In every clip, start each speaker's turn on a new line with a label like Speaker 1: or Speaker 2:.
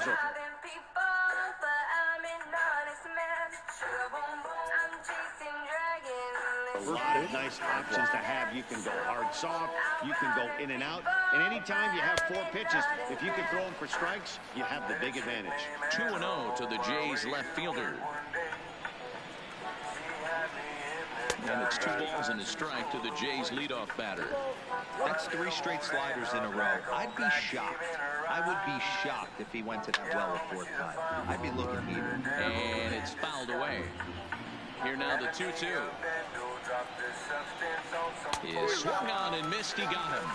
Speaker 1: schedule. A lot of nice options to have. You can go hard, soft. You can go in and out. And anytime you have 4 pitches, if you can throw them for strikes, you have the big advantage.
Speaker 2: 2-0 to the Jays left fielder. And it's 2 balls and a strike to the Jays leadoff batter.
Speaker 3: That's 3 straight sliders in a row. I'd be shocked. I would be shocked if he went to that well a 4th time. I'd be looking heated.
Speaker 2: And it's fouled away. Here now the 2-2. He is swung on and missed. He got him.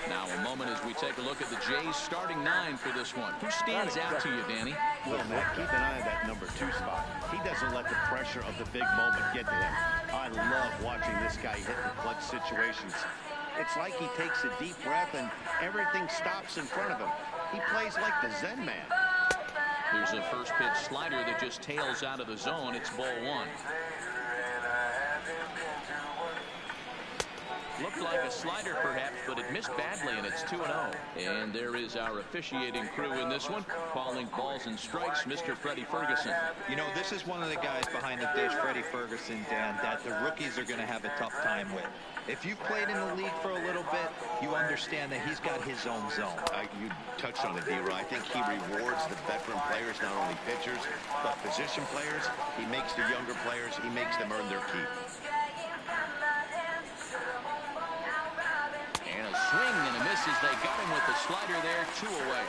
Speaker 2: Now a moment as we take a look at the Jays starting 9 for this one. Who stands out to you, Danny?
Speaker 1: Well, Matt, keep an eye on that number 2 spot. He doesn't let the pressure of the big moment get to him. I love watching this guy hit in clutch situations. It's like he takes a deep breath and everything stops in front of him. He plays like the Zen man.
Speaker 2: Here's a first pitch slider that just tails out of the zone. It's ball 1. Looked like a slider perhaps, but it missed badly, and it's 2-0. And there is our officiating crew in this one, calling balls and strikes, Mr. Freddie Ferguson.
Speaker 3: You know, this is one of the guys behind the dish, Freddie Ferguson, Dan, that the rookies are going to have a tough time with. If you've played in the league for a little bit, you understand that he's got his own zone.
Speaker 1: You touched on it, D-Roy. I think he rewards the veteran players, not only pitchers, but position players. He makes the younger players, he makes them earn their keep.
Speaker 2: Swing and a miss as they got him with the slider there. 2 away.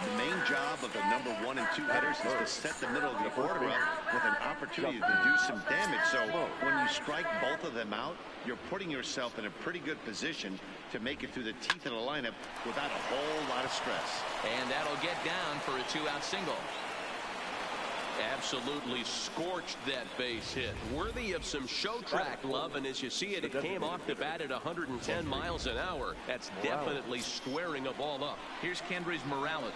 Speaker 1: The main job of the number 1 and 2 hitters is to set the middle of the order up with an opportunity to do some damage. So when you strike both of them out, you're putting yourself in a pretty good position to make it through the teeth of the lineup without a whole lot of stress.
Speaker 2: And that'll get down for a 2-out single. Absolutely scorched that base hit. Worthy of some show track love, and as you see it, it came off the bat at 110 miles an hour. That's definitely squaring a ball up. Here's Kendrys Morales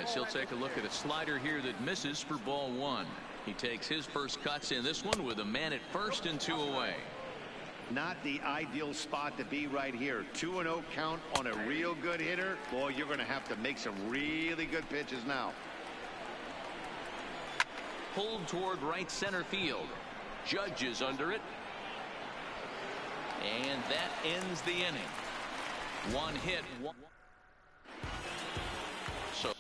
Speaker 2: as he'll take a look at a slider here that misses for ball 1. He takes his first cuts in this one with a man at first and 2 away.
Speaker 1: Not the ideal spot to be right here. 2-0 count on a real good hitter. Boy, you're going to have to make some really good pitches now.
Speaker 2: Pulled toward right center field. Judge is under it. And that ends the inning. 1 hit. So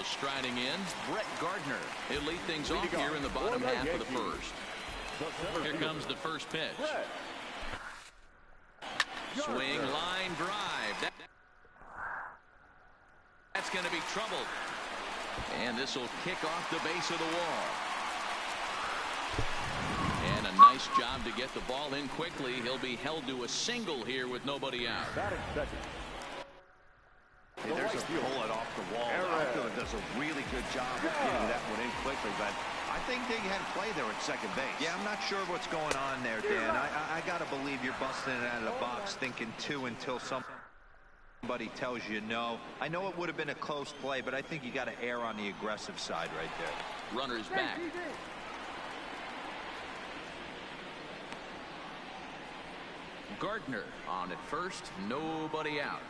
Speaker 2: striding in, Brett Gardner. He'll lead things off here in the bottom half of the first. Here comes the first pitch. Swing, line drive. That's going to be trouble. And this will kick off the base of the wall. And a nice job to get the ball in quickly. He'll be held to a single here with nobody out.
Speaker 1: Hey, there's a pull it off the wall. The outfielder does a really good job of getting that one in quickly, but I think they had play there at second base.
Speaker 3: Yeah, I'm not sure what's going on there, Dan. I got to believe you're busting it out of the box thinking 2 until somebody tells you no. I know it would have been a close play, but I think you got to err on the aggressive side right there.
Speaker 2: Runners back. Gardner on at first, nobody out.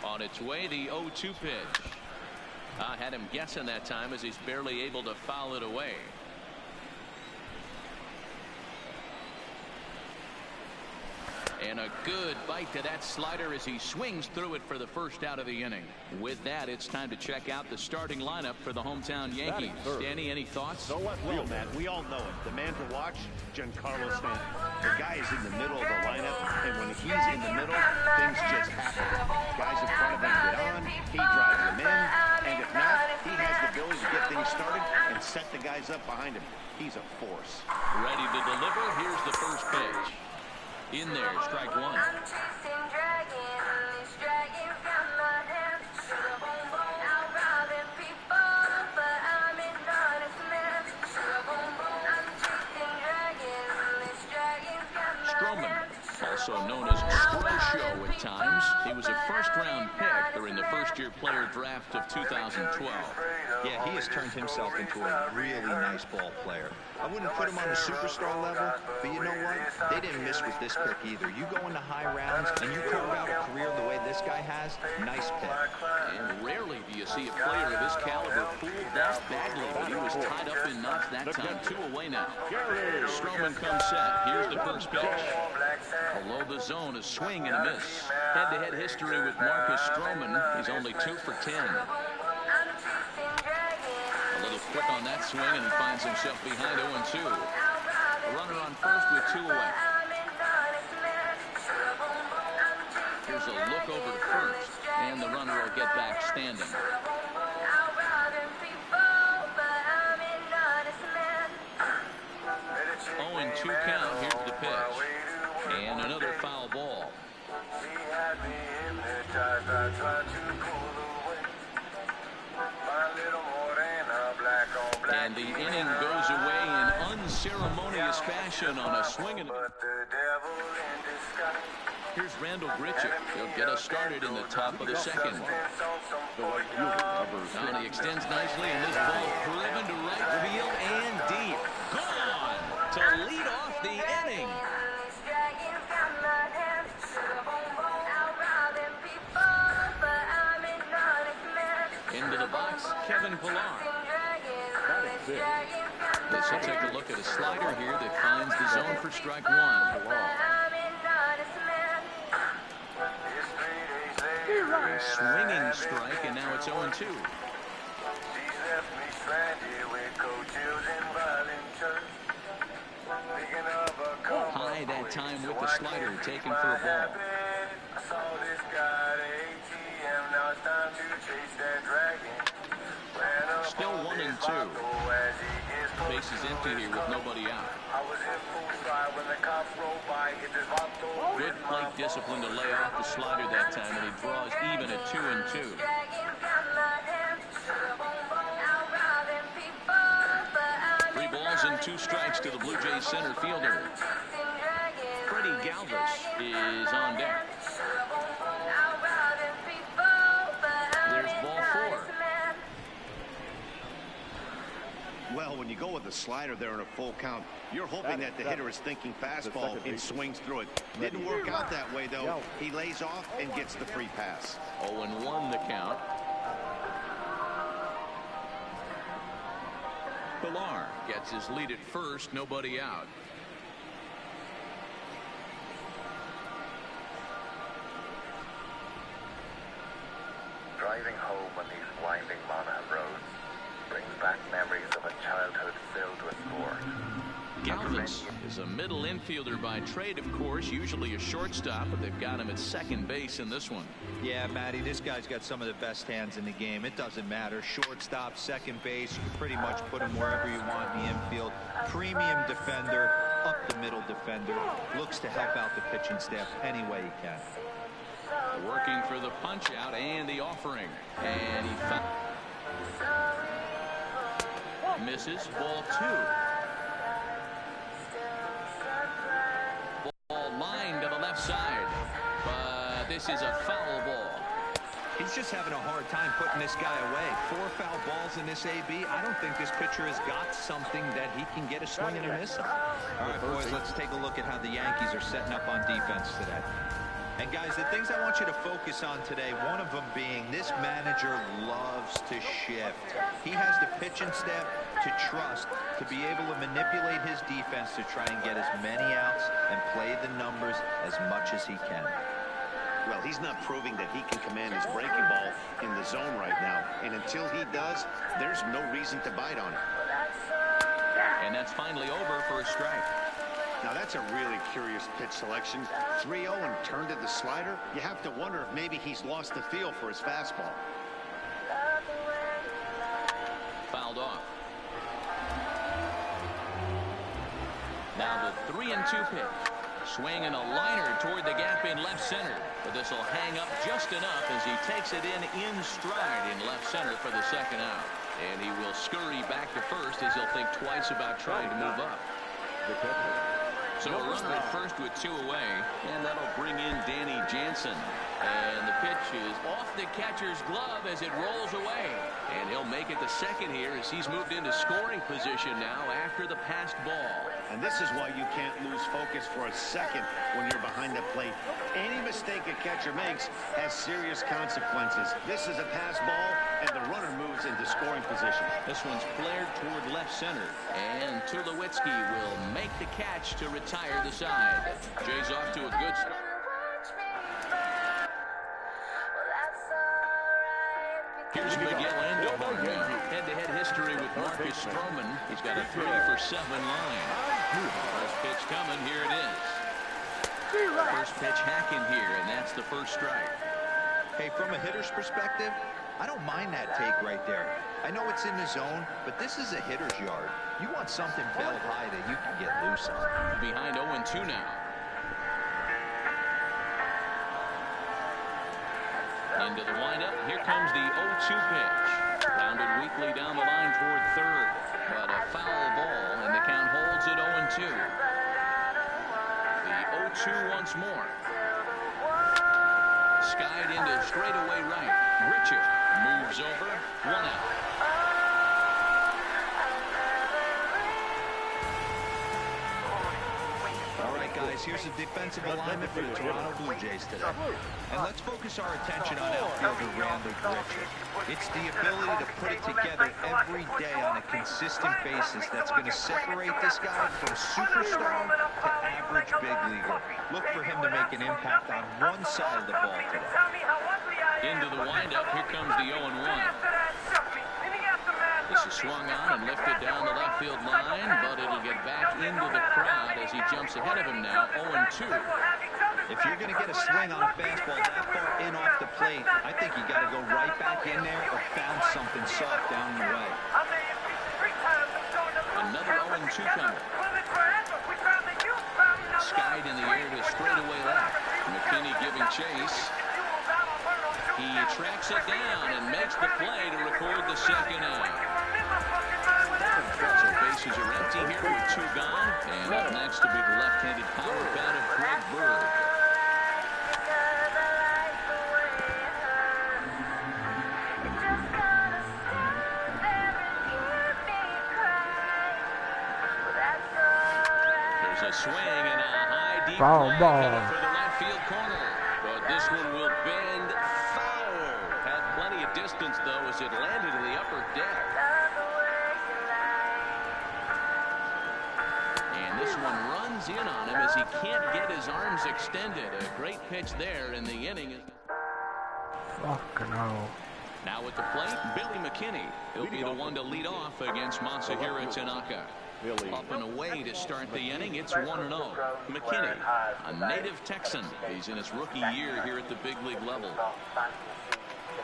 Speaker 2: On its way, the 0-2 pitch. I had him guessing that time as he's barely able to foul it away. And a good bite to that slider as he swings through it for the first out of the inning. With that, it's time to check out the starting lineup for the hometown Yankees. Danny, any thoughts?
Speaker 1: Well, Matt, we all know it. The man to watch, Giancarlo Stanton. The guy is in the middle of the lineup, and when he's in the middle, things just happen. Guys in front of him get on, he drives them in, and if not, he has the ability to get things started and set the guys up behind him. He's a force.
Speaker 2: Ready to deliver. Here's the first pitch. In there, strike 1. also known as Strosho at times. He was a first-round pick during the first-year player draft of 2012.
Speaker 3: Yeah, he has turned himself into a really nice ball player. I wouldn't put him on the superstar level, but you know what? They didn't miss with this pick either. You go into high rounds and you carve out a career the way this guy has, nice pick.
Speaker 2: And rarely do you see a player of his caliber pull that badly, but he was tied up in knots that time. 2 away now. Stroman comes set. Here's the first pitch. Below the zone, a swing and a miss. Head-to-head history with Marcus Stroman. He's only 2 for 10. A little quick on that swing, and he finds himself behind 0-2. A runner on first with 2 away. Here's a look over to first, and the runner will get back standing. 0-2 count. Here's the pitch. And another foul ball. And the inning goes away in unceremonious fashion on a swing. Here's Randall Grichuk. He'll get us started in the top of the second. Now he extends nicely, and this ball driven to right field and deep. Gone to lead off the inning. Into the box, Kevin Pillar. Let's take a look at a slider here that finds the zone for strike 1. A swinging strike, and now it's 0-2. High that time with the slider, taken for a ball. Still 1-2. Base is empty here with nobody out. Good plate discipline to lay off the slider that time, and he draws even at 2-2. Three balls and 2 strikes to the Blue Jays center fielder. Freddie Galvis is on deck. There's ball 4.
Speaker 1: Well, when you go with the slider there in a full count, you're hoping that the hitter is thinking fastball and swings through it. Didn't work out that way, though. He lays off and gets the free pass.
Speaker 2: 0-1 the count. Pillar gets his lead at first, nobody out.
Speaker 4: Driving home on these winding Monaghan roads brings back memories of a childhood filled with sport.
Speaker 2: Galvis is a middle infielder by trade, of course, usually a shortstop, but they've got him at second base in this one.
Speaker 3: Yeah, Matty, this guy's got some of the best hands in the game. It doesn't matter. Shortstop, second base, you can pretty much put him wherever you want in the infield. Premium defender, up the middle defender, looks to help out the pitching staff any way he can.
Speaker 2: Working for the punch out and the offering, and he misses. Ball 2. Ball lined to the left side, but this is a foul ball.
Speaker 3: He's just having a hard time putting this guy away. 4 foul balls in this AB. I don't think this pitcher has got something that he can get a swing and a miss on. All right, boys, let's take a look at how the Yankees are setting up on defense today. And guys, the things I want you to focus on today, one of them being this manager loves to shift. He has the pitching staff to trust to be able to manipulate his defense to try and get as many outs and play the numbers as much as he can.
Speaker 1: Well, he's not proving that he can command his breaking ball in the zone right now. And until he does, there's no reason to bite on it.
Speaker 2: And that's finally over for a strike.
Speaker 1: Now, that's a really curious pitch selection. 3-0 and turned to the slider. You have to wonder if maybe he's lost the feel for his fastball.
Speaker 2: Fouled off. Now the 3-2 pitch. Swing and a liner toward the gap in left center. But this will hang up just enough as he takes it in stride in left center for the second out. And he will scurry back to first as he'll think twice about trying to move up. So a runner at first with 2 away.
Speaker 5: And that'll bring in Danny Jansen. And the pitch is off the catcher's glove as it rolls away.
Speaker 2: And he'll make it to second here as he's moved into scoring position now after the passed ball.
Speaker 1: And this is why you can't lose focus for a second when you're behind the plate. Any mistake a catcher makes has serious consequences. This is a pass ball, and the runner moves into scoring position.
Speaker 5: This one's flared toward left center. And Tulowitzki will make the catch to retire the side.
Speaker 2: Jay's off to a good start. Here's Miguel Andujar now.
Speaker 5: Head-to-head history with Marcus Stroman. He's got a 3-for-7 line. First pitch coming. Here it is. First pitch hacking here, and that's the first strike.
Speaker 3: Hey, from a hitter's perspective, I don't mind that take right there. I know it's in the zone, but this is a hitter's yard. You want something belt high that you can get loose on.
Speaker 5: Behind 0-2 now. Into the windup. Here comes the 0-2 pitch. Grounded weakly down the line toward third. But a foul ball, and the count holds at 0-2. The 0-2 once more. Skied into straightaway right. Richard moves over. 1 out.
Speaker 3: Guys, here's a defensive alignment for the Toronto Blue Jays today. And let's focus our attention on outfielder Randy Richard. It's the ability to put it together every day on a consistent basis that's going to separate this guy from superstar to average big leaguer. Look for him to make an impact on one side of the ball today.
Speaker 5: Into the windup. Here comes the 0-1. This is swung on and lifted down the left field line, but it'll get back into the crowd as he jumps ahead of him now. 0-2.
Speaker 3: If you're going to get a swing on a fastball that far in off the plate, I think you got to go right back in there or bounce something soft down the way.
Speaker 5: Another 0-2 coming. Skied in the air to straightaway left. McKinney giving chase. He tracks it down and makes the play to record the second out. So bases are empty here with 2 gone. And up next to be the left-handed power bat of Greg Bird. There's a swing and a high deep
Speaker 6: Foul
Speaker 5: fly
Speaker 6: ball.
Speaker 5: headed for the right field corner. But this one will bend foul. Had plenty of distance, though, as it landed in the upper deck. And this one runs in on him as he can't get his arms extended. A great pitch there in the inning.
Speaker 6: Fucking hell.
Speaker 5: Now at the plate, Billy McKinney. He'll be the one to lead off against Masahiro Tanaka. Up and away to start the inning. It's 1-0. McKinney, a native Texan. He's in his rookie year here at the big league level.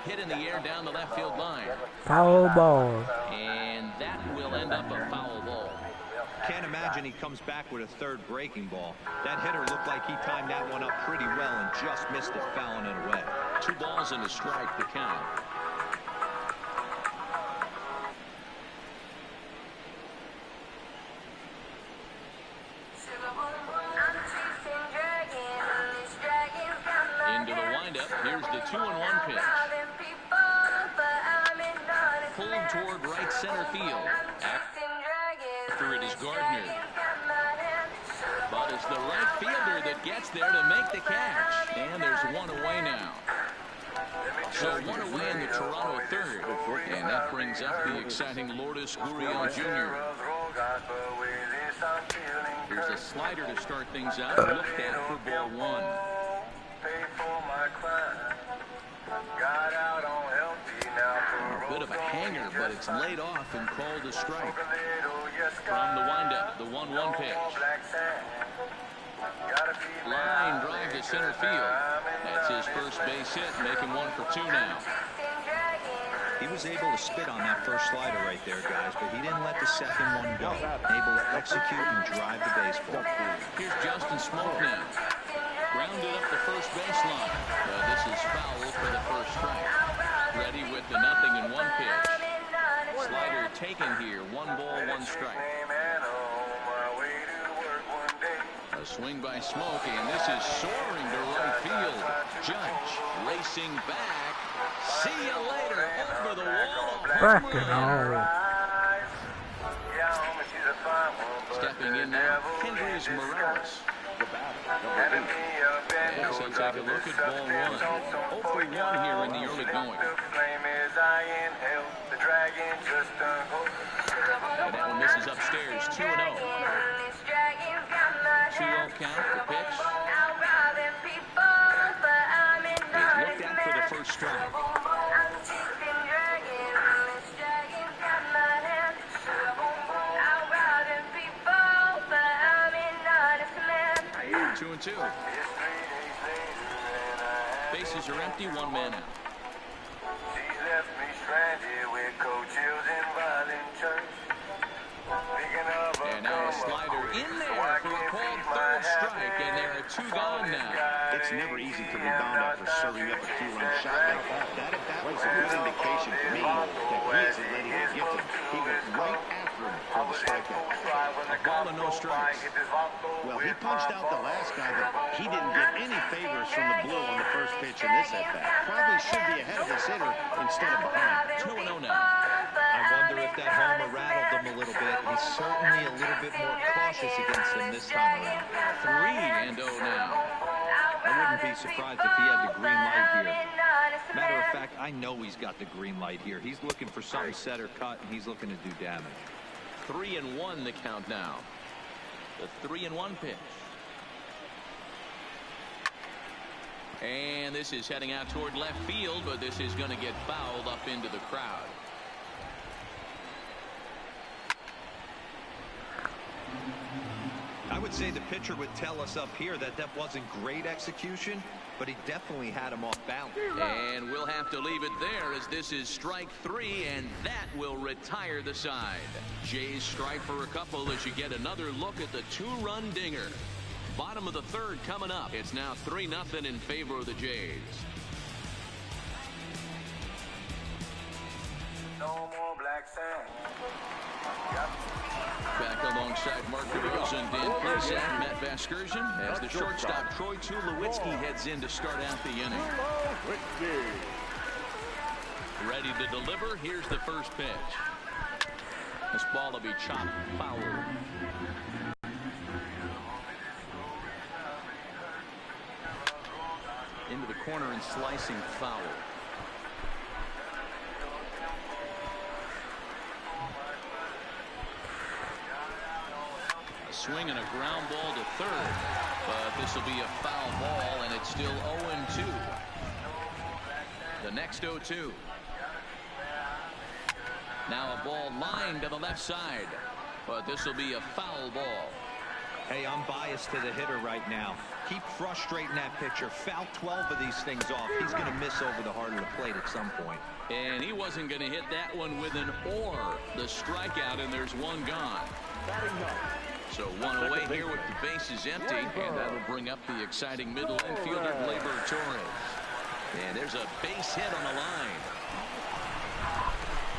Speaker 5: Hit in the air down the left field line.
Speaker 6: Foul ball.
Speaker 5: And that will end up a foul ball.
Speaker 3: Can't imagine he comes back with a third breaking ball. That hitter looked like he timed that one up pretty well and just missed it, fouling it away.
Speaker 5: 2 balls and a strike to count. Into the windup. Here's the 2-1 pitch. Pulled toward right center field. After it is Gardner. But it's the right fielder that gets there to make the catch. And there's 1 away now. So 1 away in the Toronto third. And that brings up the exciting Lourdes Gurriel Jr. Here's a slider to start things out. Looked at for ball 1. A bit of a hanger, but it's laid off and called a strike. From the windup, the 1-1 pitch. Line drive to center field. That's his first base hit, making 1 for 2 now.
Speaker 3: He was able to spit on that first slider right there, guys, but he didn't let the second one go. Able to execute and drive the baseball.
Speaker 5: Here's Justin Smoke now. Grounded up the first baseline. This is foul for the first strike. Ready with the 0-1 pitch. Slider taken here. 1 ball, 1 strike. A swing by Smoke, and this is soaring to right field. Judge racing back. See you later. Over the wall.
Speaker 6: Fucking hell.
Speaker 5: Stepping in now, Kendrys Morales. Yes, I'll take a look at ball one. 0 for 1 here in the early going. And that one misses upstairs, 2-0. 2-0 count, the pitch. He's looked at for the first strike. Two and two. Bases are empty, one man out. And now a slider in there for a called third strike, and there are 2 gone now.
Speaker 1: It's never easy to rebound after serving up a 2-run shot like that. That was a good indication for me that he isn't letting it get to him. He went right after him for the strikeout.
Speaker 5: A ball and no strikes.
Speaker 1: Well, he punched out the last guy, but he didn't get any favors from the blue on the first pitch in this at-bat. Probably should be ahead of his hitter instead of behind.
Speaker 5: 2-0 now.
Speaker 3: I wonder if that homer rattled him a little bit. He's certainly a little bit more cautious against him this time around.
Speaker 5: 3-0 now.
Speaker 3: I wouldn't be surprised if he had the green light here. Matter of fact, I know he's got the green light here. He's looking for something set or cut, and he's looking to do damage.
Speaker 5: 3-1 the count now. The 3-1 pitch. And this is heading out toward left field, but this is going to get fouled up into the crowd.
Speaker 3: I would say the pitcher would tell us up here that that wasn't great execution, but he definitely had him off balance.
Speaker 5: And we'll have to leave it there as this is strike 3, and that will retire the side. Jays strike for a couple as you get another look at the 2-run dinger. Bottom of the third coming up. It's now 3-0 in favor of the Jays.
Speaker 4: No more black sand.
Speaker 5: Back alongside Mark DeRosa and Dan Plesac, Matt Vasgersian, as the shortstop Troy Tulowitzki heads in to start out the inning. Ready to deliver. Here's the first pitch. This ball will be chopped foul. Into the corner and slicing foul. Swing and a ground ball to third, but this will be a foul ball, and it's still 0-2. The next 0-2. Now a ball lined to the left side, but this will be a foul ball.
Speaker 3: Hey, I'm biased to the hitter right now. Keep frustrating that pitcher. Foul 12 of these things off. He's going to miss over the heart of the plate at some point.
Speaker 5: And he wasn't going to hit that one with an or. The strikeout, and there's one gone. So one away here with the bases empty, and that'll bring up the exciting middle infielder Gleyber Torres. And there's a base hit on the line.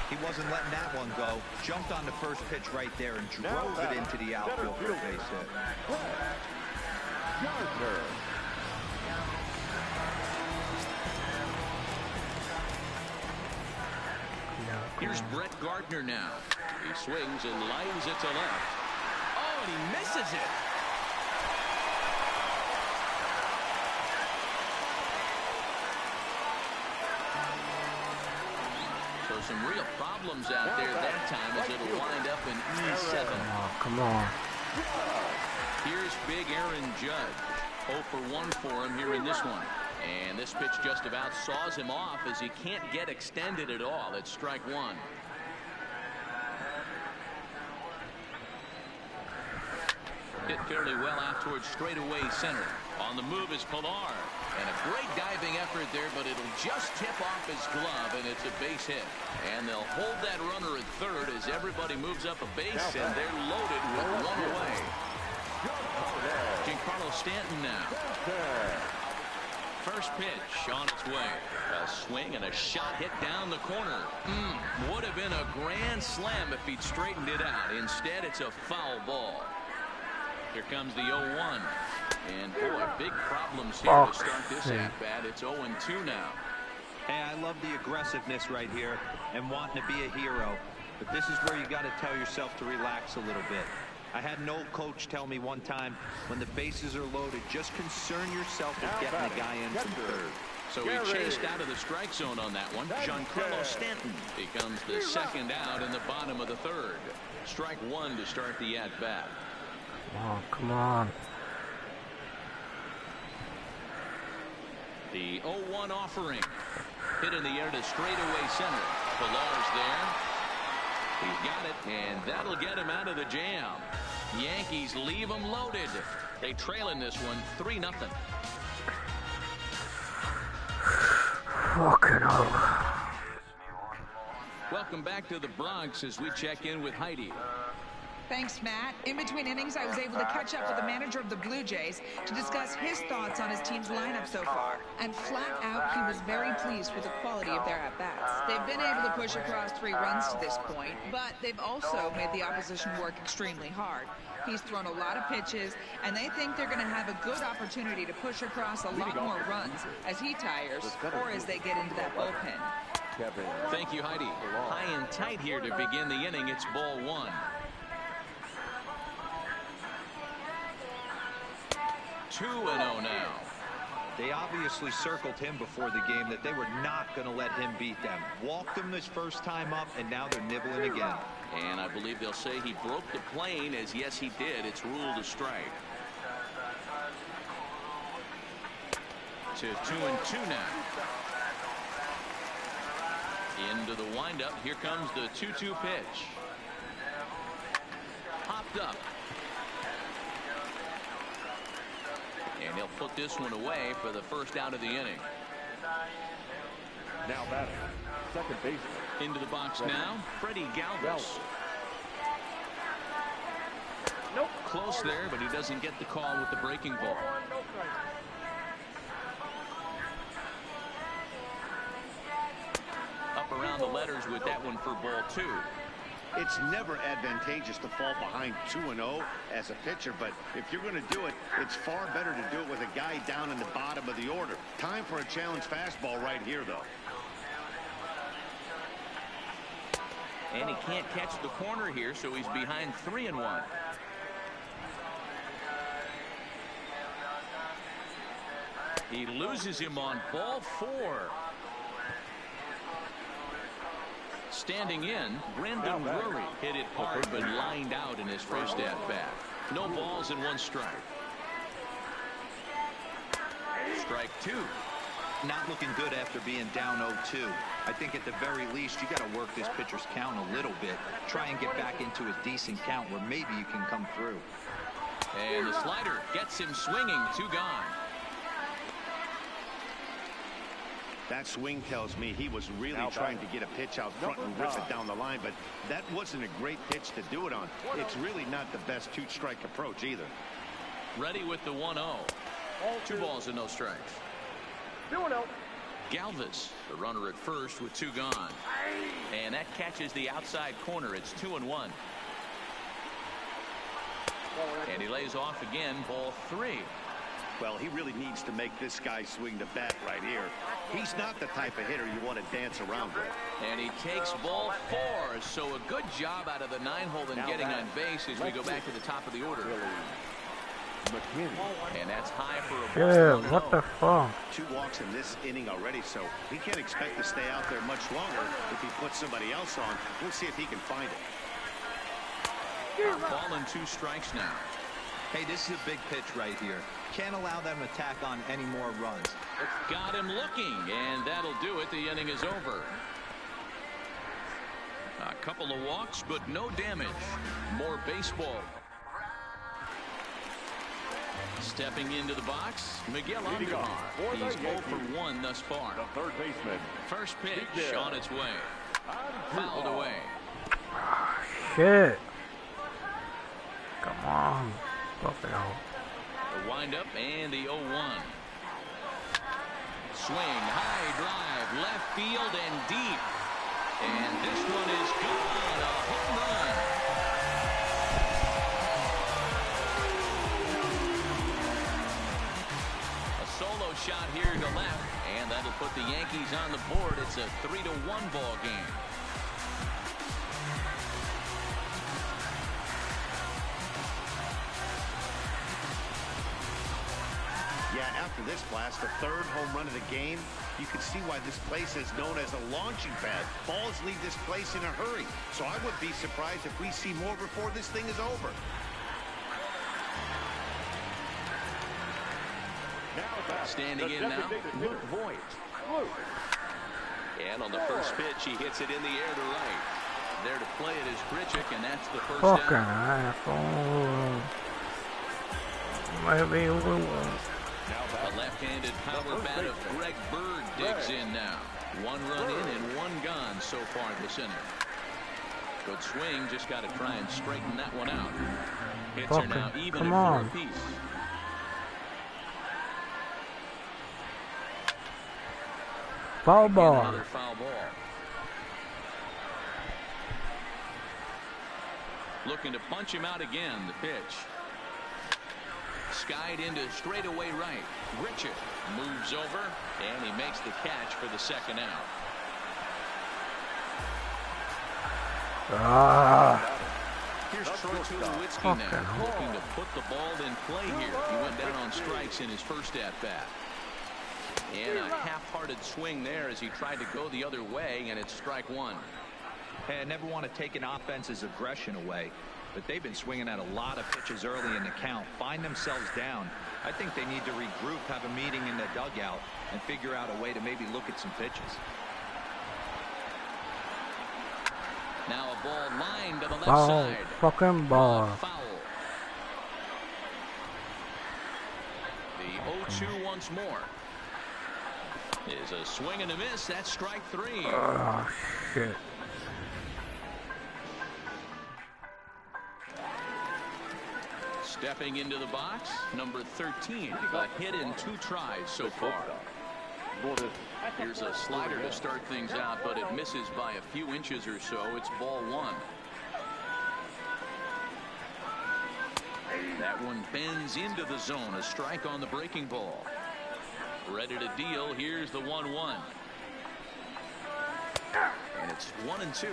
Speaker 3: He wasn't letting that one go. Jumped on the first pitch right there and drove it into the outfield for a base hit.
Speaker 5: Here's Brett Gardner now. He swings and lines it to left. Oh, and he misses it. So some real problems out there that time as it'll wind up in E7.
Speaker 6: Oh, come on.
Speaker 5: Here's big Aaron Judge. 0 for 1 for him here in this one. And this pitch just about saws him off as he can't get extended at all. It's strike one. Hit fairly well out towards straightaway center. On the move is Pilar. And a great diving effort there, but it'll just tip off his glove, and it's a base hit. And they'll hold that runner at third as everybody moves up a base, and they're loaded with one away. Giancarlo Stanton now. First pitch on its way. A swing and a shot hit down the corner. Would have been a grand slam if he'd straightened it out. Instead, it's a foul ball. Here comes the 0-1. And boy, big problems here to start this at-bat. It's 0-2 now.
Speaker 3: Hey, I love the aggressiveness right here and wanting to be a hero. But this is where you got to tell yourself to relax a little bit. I had an old coach tell me one time, when the bases are loaded, just concern yourself with getting the guy in from third.
Speaker 5: So he chased out of the strike zone on that one. Giancarlo Stanton becomes the second out in the bottom of the third. Strike one to start the at-bat.
Speaker 6: Oh, come on.
Speaker 5: The 0-1 offering. Hit in the air to straightaway center. Pillar's there. He's got it, and that'll get him out of the jam. Yankees leave him loaded. They trail in this one 3-0.
Speaker 6: Fucking hell.
Speaker 5: Welcome back to the Bronx as we check in with Heidi.
Speaker 7: Thanks, Matt. In between innings, I was able to catch up with the manager of the Blue Jays to discuss his thoughts on his team's lineup so far. And flat out, he was very pleased with the quality of their at-bats. They've been able to push across 3 runs to this point, but they've also made the opposition work extremely hard. He's thrown a lot of pitches, and they think they're going to have a good opportunity to push across a lot more runs as he tires or as they get into that bullpen.
Speaker 5: Thank you, Heidi. High and tight here to begin the inning. It's ball 1. 2-0 now.
Speaker 3: They obviously circled him before the game that they were not going to let him beat them. Walked him this first time up, and now they're nibbling again.
Speaker 5: And I believe they'll say he broke the plane, as yes, he did. It's ruled a strike. To 2-2 now. Into the windup. Here comes the 2-2 pitch. Popped up. And he'll put this one away for the first out of the inning.
Speaker 8: Now batting, second baseman.
Speaker 5: Into the box now, Freddie Galvis.
Speaker 8: Nope.
Speaker 5: Close there, but he doesn't get the call with the breaking ball. Up around the letters with that one for ball 2.
Speaker 1: It's never advantageous to fall behind 2-0 as a pitcher, but if you're going to do it, it's far better to do it with a guy down in the bottom of the order. Time for a challenge fastball right here, though.
Speaker 5: And he can't catch the corner here, so he's behind 3-1. He loses him on ball 4. Standing in, Brandon Drury hit it hard but lined out in his first at-bat. No balls and 1 strike. Strike 2.
Speaker 3: Not looking good after being down 0-2. I think at the very least you got to work this pitcher's count a little bit. Try and get back into a decent count where maybe you can come through.
Speaker 5: And the slider gets him swinging. 2 gone.
Speaker 1: That swing tells me he was really trying to get a pitch out front and rip it down the line, but that wasn't a great pitch to do it on. It's really not the best 2-strike approach either.
Speaker 5: Ready with the 1-0. 2 balls and no strikes.
Speaker 8: 2-0.
Speaker 5: Galvis, the runner at first with 2 gone. And that catches the outside corner. It's 2-1. And he lays off again, ball 3.
Speaker 1: Well, he really needs to make this guy swing the bat right here. He's not the type of hitter you want to dance around with.
Speaker 5: And he takes ball 4. So a good job out of the 9-hole in getting on base as we go back to the top of the order. And that's high for a ball.
Speaker 6: Yeah, what the fuck?
Speaker 1: 2 walks in this inning already, so he can't expect to stay out there much longer if he puts somebody else on. We'll see if he can find it.
Speaker 5: Ball and 2 strikes now.
Speaker 3: Hey, this is a big pitch right here. Can't allow them to tack on any more runs.
Speaker 5: Got him looking, and that'll do it. The inning is over. A couple of walks, but no damage. More baseball. Stepping into the box, Miguel Andujar. He's 0 for 1 thus far.
Speaker 8: The third baseman.
Speaker 5: First pitch on its way. Fouled away.
Speaker 6: Shit. Come on. Fucking hell.
Speaker 5: The windup and the 0-1. Swing, high drive, left field and deep. And this one is gone. A home run. put the Yankees on the board. It's a 3-1 ball game.
Speaker 1: Yeah, after this blast, the third home run of the game, you can see why this place is known as a launching pad. Balls leave this place in a hurry, so I wouldn't be surprised if we see more before this thing is over.
Speaker 2: Standing in now, Luke Voigt. And on the first pitch, he hits it in the air to right. There to play it is Grichuk, and that's the first
Speaker 6: Fucking
Speaker 2: down.
Speaker 6: asshole. Maybe we will.
Speaker 5: A left-handed power bat of Greg Bird digs in now. One run in and one gone so far this inning. Good swing, just got to try and straighten that one out. Hits are now even
Speaker 6: come
Speaker 5: at
Speaker 6: on.
Speaker 5: 4 apiece.
Speaker 6: Foul
Speaker 5: Again,
Speaker 6: ball.
Speaker 5: another foul ball. Looking to punch him out again, the pitch. Skied into straightaway right. Grichuk moves over, and he makes the catch for the second out. Here's Troy Tulowitzki now, looking to put the ball in play here. He went down on strikes in his first at-bat. And a half-hearted swing there as he tried to go the other way, and it's strike one.
Speaker 3: Hey, I never want to take an offense's aggression away, but they've been swinging at a lot of pitches early in the count. Find themselves down. I think they need to regroup, have a meeting in the dugout, and figure out a way to maybe look at some pitches.
Speaker 5: Now a ball lined to the left
Speaker 6: Foul.
Speaker 5: side.
Speaker 6: Fucking ball.
Speaker 5: Foul. The 0-2 once more. Is a swing and a miss. That's strike three.
Speaker 6: Oh, shit.
Speaker 5: Stepping into the box, number 13. A hit in 2 tries so far. Here's a slider to start things out, but it misses by a few inches or so. It's ball one. That one bends into the zone. A strike on the breaking ball. Ready to deal. Here's the 1-1. And it's 1-2.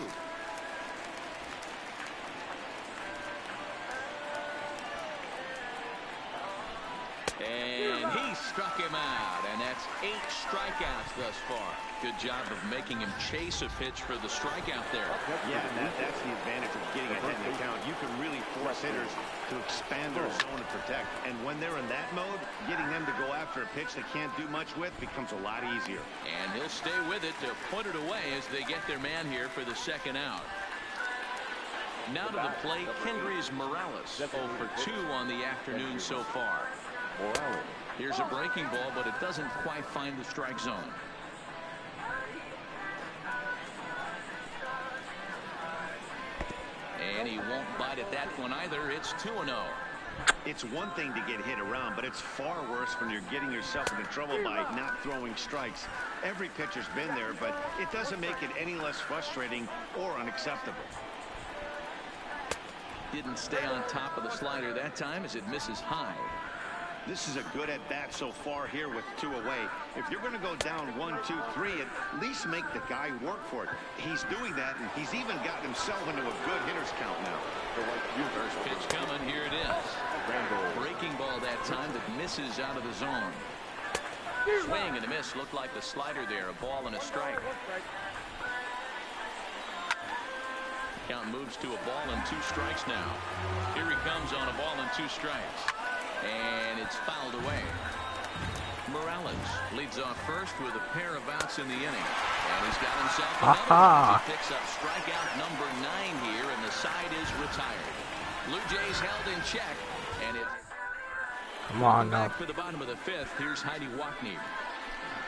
Speaker 5: And he struck him out, and that's 8 strikeouts thus far. Good job of making him chase a pitch for the strikeout there.
Speaker 1: Yeah, and that's the advantage of getting ahead in the count. You can really force hitters to expand their zone and protect. And when they're in that mode, getting them to go after a pitch they can't do much with becomes a lot easier.
Speaker 5: And he'll stay with it to put it away as they get their man here for the second out. Now to the plate, Kendrys Morales. 0 for 2 on the afternoon so far. Here's a breaking ball, but it doesn't quite find the strike zone. And he won't bite at that one either. It's 2-0.
Speaker 1: It's one thing to get hit around, but it's far worse when you're getting yourself into trouble by not throwing strikes. Every pitcher's been there, but it doesn't make it any less frustrating or unacceptable.
Speaker 5: Didn't stay on top of the slider that time as it misses high.
Speaker 1: This is a good at-bat so far here with 2 away. If you're going to go down 1, 2, 3, at least make the guy work for it. He's doing that, and he's even gotten himself into a good hitter's count now.
Speaker 5: First pitch coming. Here it is. Breaking ball that time that misses out of the zone. Swing and a miss. Looked like the slider there. A ball and a strike. Count moves to a ball and 2 strikes now. Here he comes on a ball and 2 strikes. And it's fouled away. Morales leads off first with a pair of outs in the inning. And he's got himself another. He picks up strikeout number 9 here, and the side is retired. Blue Jays held in check, and it.
Speaker 6: Come on now.
Speaker 5: Back for the bottom of the 5th. Here's Heidi Wachner.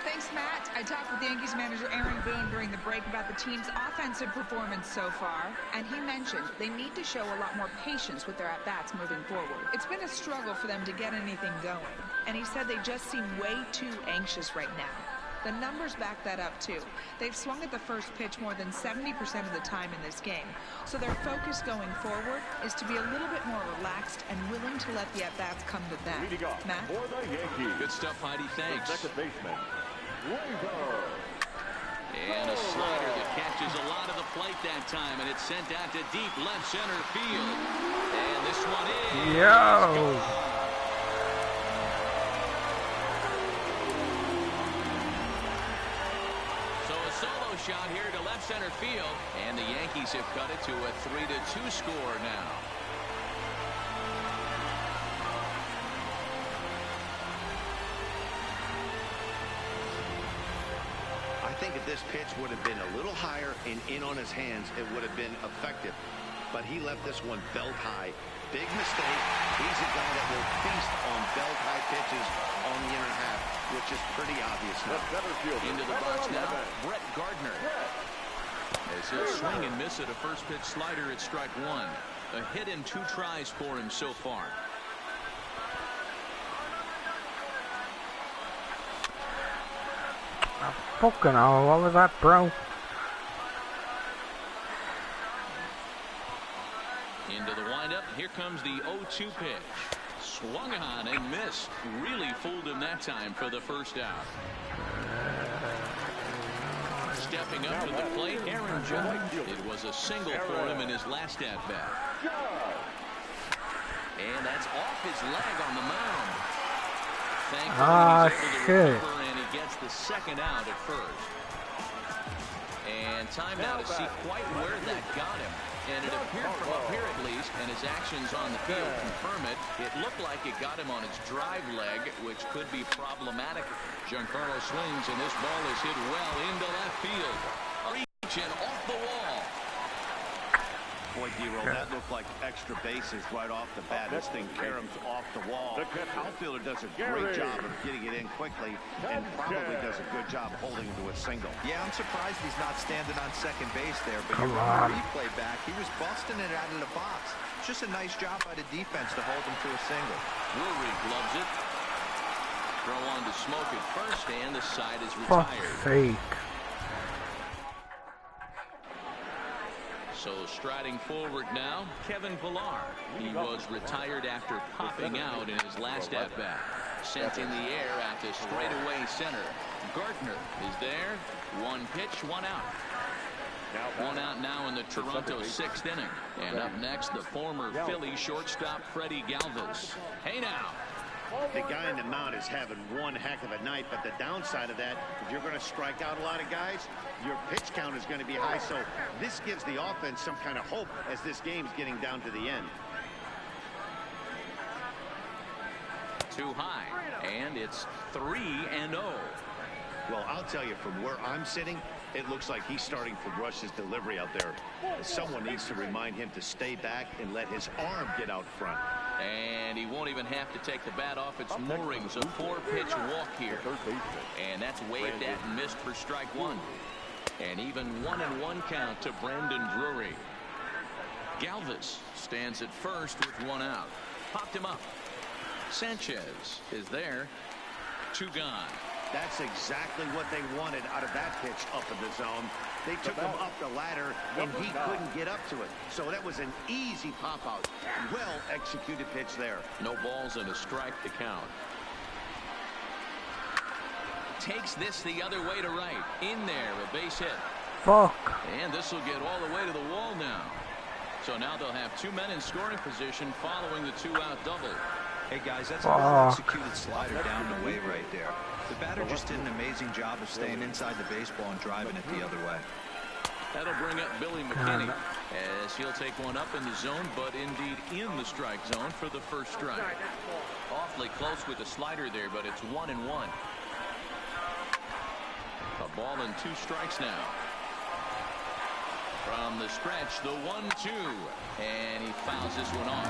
Speaker 7: Thanks, Matt. I talked with Yankees manager Aaron Boone during the break about the team's offensive performance so far, and he mentioned they need to show a lot more patience with their at-bats moving forward. It's been a struggle for them to get anything going, and he said they just seem way too anxious right now. The numbers back that up, too. They've swung at the first pitch more than 70% of the time in this game, so their focus going forward is to be a little bit more relaxed and willing to let the at-bats come to them. Matt?
Speaker 8: For the Yankees.
Speaker 5: Good stuff, Heidi. Thanks.
Speaker 8: Second baseman.
Speaker 5: And a slider that catches a lot of the plate that time, and it's sent out to deep left center field. And this one is...
Speaker 6: Yo!
Speaker 5: So a solo shot here to left center field, and the Yankees have cut it to a 3-2 score now.
Speaker 1: I think if this pitch would have been a little higher and in on his hands, it would have been effective. But he left this one belt high. Big mistake. He's a guy that will feast on belt high pitches on the inner half, which is pretty obvious now.
Speaker 5: Into the box now, Brett Gardner. As he'll swing and miss at a first pitch slider at strike one. A hit in 2 tries for him so far.
Speaker 6: Fucking hell, what was that, bro?
Speaker 5: Into the windup. Here comes the 0-2 pitch. Swung on and missed. Really fooled him that time for the first out. Stepping up to the plate, Aaron Judge. It was a single for him in his last at-bat. And that's off his leg on the mound. Thankfully, he's able to recover, and he gets the second out at first. And time now to see quite where that got him. And it appeared from up here at least, and his actions on the field confirm it. It looked like it got him on its drive leg, which could be problematic. Giancarlo swings, and this ball is hit well into left field. Reaching off the wall.
Speaker 1: Boy, D-Roll, that looked like extra bases right off the bat. This thing caroms off the wall. Outfielder does a great job of getting it in quickly and probably does a good job holding it to a single.
Speaker 3: Yeah, I'm surprised he's not standing on second base there, but you run the replay back, he was busting it out of the box. It's just a nice job by the defense to hold him to a single.
Speaker 5: Drury gloves it. Throw on to Smoke at first, and the side is retired.
Speaker 6: Fuck's sake.
Speaker 5: So striding forward now, Kevin Pillar. He was retired after popping out in his last at-bat. Sent in the air at the straightaway center. Gardner is there. 1 pitch, 1 out. 1 out now in the Toronto 6th inning. And up next, the former Philly shortstop Freddie Galvis. Hey now.
Speaker 1: The guy in the mound is having one heck of a night, but the downside of that, if you're going to strike out a lot of guys, your pitch count is going to be high. So this gives the offense some kind of hope as this game's getting down to the end.
Speaker 5: Too high, and it's 3-0.
Speaker 1: Well, I'll tell you, from where I'm sitting, it looks like he's starting to rush his delivery out there. Someone needs to remind him to stay back and let his arm get out front.
Speaker 5: And he won't even have to take the bat off its moorings. A 4-pitch walk here. And that's waved at and missed for strike 1. And even 1-1 count to Brandon Drury. Galvis stands at first with 1 out. Popped him up. Sanchez is there. 2 gone.
Speaker 1: That's exactly what they wanted out of that pitch up in the zone. They took him up the ladder, and he couldn't get up to it. So that was an easy pop-out. Well-executed pitch there.
Speaker 5: No balls and a strike to count. Takes this the other way to right. In there, a base hit.
Speaker 6: Fuck.
Speaker 5: And this will get all the way to the wall now. So now they'll have 2 men in scoring position following the 2-out double.
Speaker 3: Hey guys, that's a well-executed slider down the way right there. The batter just did an amazing job of staying inside the baseball and driving it the other way.
Speaker 5: That'll bring up Billy McKinney as he'll take one up in the zone, but indeed in the strike zone for the first strike. Awfully close with the slider there, but it's 1-1. A ball and 2 strikes now. From the stretch, the 1-2, and he fouls this one off.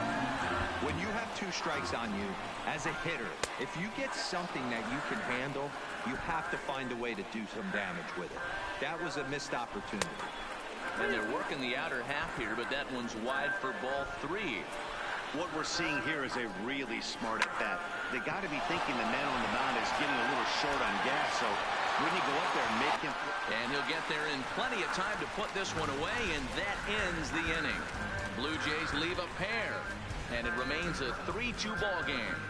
Speaker 3: When you have 2 strikes on you, as a hitter, if you get something that you can handle, you have to find a way to do some damage with it. That was a missed opportunity.
Speaker 5: And they're working the outer half here, but that one's wide for ball 3.
Speaker 1: What we're seeing here is a really smart at-bat. They got to be thinking the man on the mound is getting a little short on gas, so when you go up there and make him...
Speaker 5: And he'll get there in plenty of time to put this one away, and that ends the inning. Blue Jays leave a pair, and it remains a 3-2 ball game.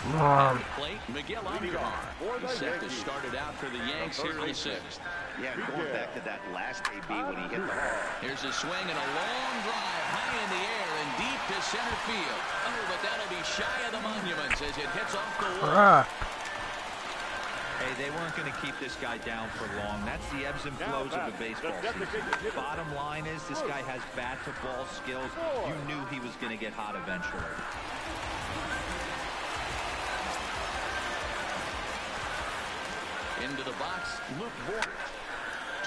Speaker 6: Come on.
Speaker 2: Plate, Miguel Andujar. He's set to start it out for the Yanks here in the 6th.
Speaker 1: Yeah, going back to that last AB when he hit the ball.
Speaker 2: Here's a swing and a long drive high in the air and deep to center field. Oh, but that'll be shy of the monuments as it hits off the wall.
Speaker 3: Hey, they weren't going to keep this guy down for long. That's the ebbs and flows of a baseball season. Bottom line is this guy has bat-to-ball skills. You knew he was going to get hot eventually.
Speaker 2: Into the box, Luke Voigt.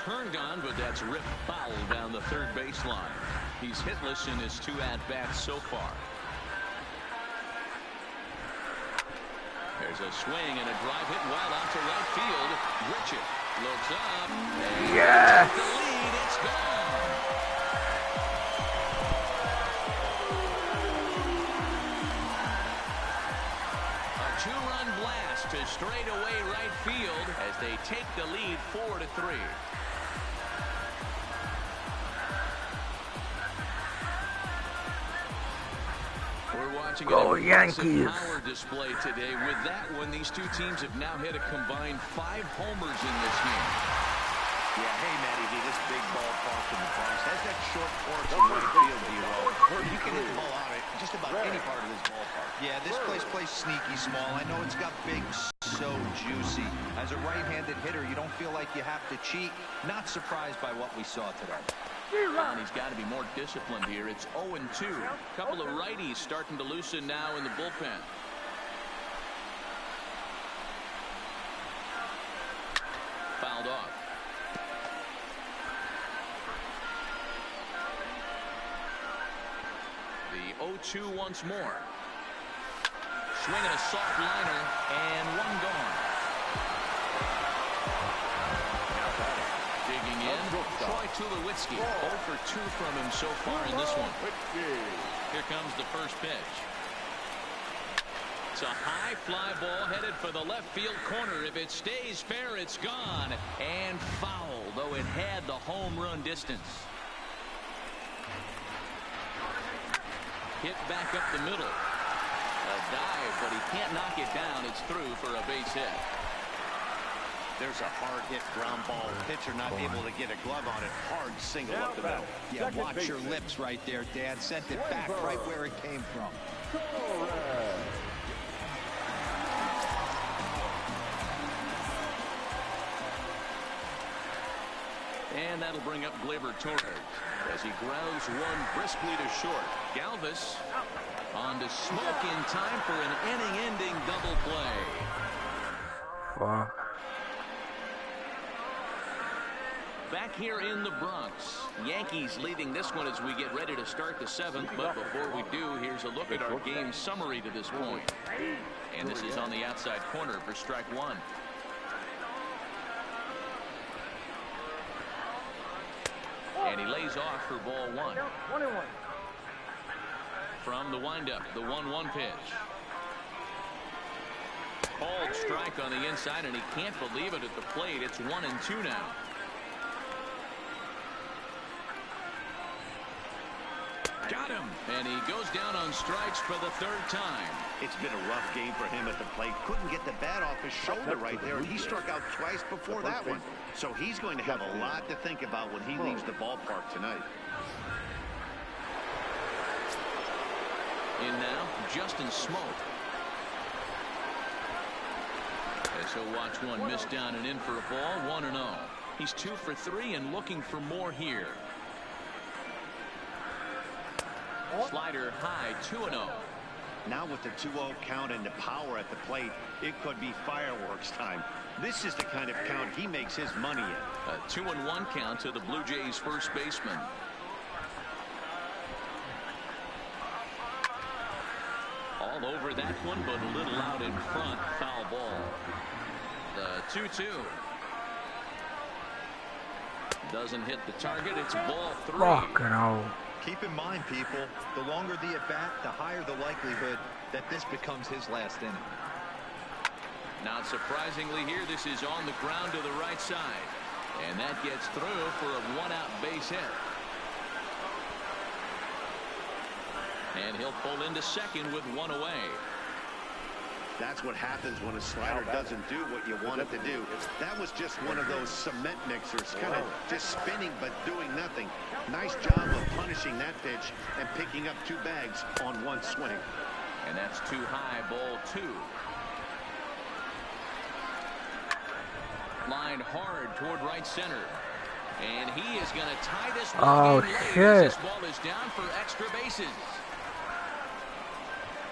Speaker 2: Turned on, but that's ripped foul down the third baseline. He's hitless in his 2 at-bats so far. There's a swing and a drive hit well out to right field. Richard looks up.
Speaker 6: Yes!
Speaker 2: The lead, it's gone. A 2-run blast to straightaway right field as they take the lead 4-3. We're watching
Speaker 6: Go
Speaker 2: an
Speaker 6: Yankees.
Speaker 2: power display today. With that one, these two teams have now hit a combined 5 homers in this game.
Speaker 1: Yeah, hey, Matty V, this big ballpark in the Bronx has that short porch in right field, D-Roll. You can hit the ball out of just about any part of this ballpark.
Speaker 3: Yeah, this place plays sneaky small. I know it's got big, so juicy. As a right-handed hitter, you don't feel like you have to cheat. Not surprised by what we saw today.
Speaker 2: And he's got to be more disciplined here. It's 0-2. Couple of righties starting to loosen now in the bullpen. Fouled off. The 0-2 once more. Swinging a soft liner and one gone. Digging in, Troy Tulowitzki. 0 for 2 from him so far in this one. Here comes the first pitch. It's a high fly ball headed for the left field corner. If it stays fair, it's gone. And foul, though it had the home run distance. Hit back up the middle. A dive, but he can't knock it down. It's through for a base hit.
Speaker 1: There's a hard hit ground ball. Pitcher not able to get a glove on it. Hard single up the middle.
Speaker 3: Yeah, watch your lips right there, Dad. Sent it back right where it came from.
Speaker 2: And that'll bring up Gleyber Torres as he grounds one briskly to short. Galvis on to Smoke in time for an inning-ending double play.
Speaker 6: Fuck.
Speaker 2: Back here in the Bronx, Yankees leading this one as we get ready to start the 7th. But before we do, here's a look at our game summary to this point. And this is on the outside corner for strike 1. And he lays off for ball 1. From the windup, the 1-1 pitch. Called strike on the inside, and he can't believe it at the plate. It's 1-2 now. Got him, and he goes down on strikes for the 3rd time.
Speaker 1: It's been a rough game for him at the plate. Couldn't get the bat off his shoulder right there, and he struck out twice before that one. So he's going to have a lot to think about when he leaves the ballpark tonight.
Speaker 2: In now, Justin Smoke. As he'll watch one miss down and in for a ball, 1-0. He's 2 for 3 and looking for more here. Slider high, 2-0.
Speaker 1: Now with the 2-0 count and the power at the plate, it could be fireworks time. This is the kind of count he makes his money in.
Speaker 2: A 2-1 count to the Blue Jays first baseman. All over that one, but a little out in front. Foul ball. The 2-2. Doesn't hit the target. It's ball 3.
Speaker 6: Fucking hell.
Speaker 3: Keep in mind, people, the longer the at-bat, the higher the likelihood that this becomes his last inning.
Speaker 2: Not surprisingly here, this is on the ground to the right side. And that gets through for a 1-out base hit. And he'll pull into second with 1 away.
Speaker 1: That's what happens when a slider doesn't do what you want it to do. That was just one of those cement mixers, kind of just spinning but doing nothing. Nice job of punishing that pitch and picking up 2 bags on 1 swing.
Speaker 5: And that's too high, ball 2. Line hard toward right center. And he is going to tie this ball game late as this ball is down for extra bases.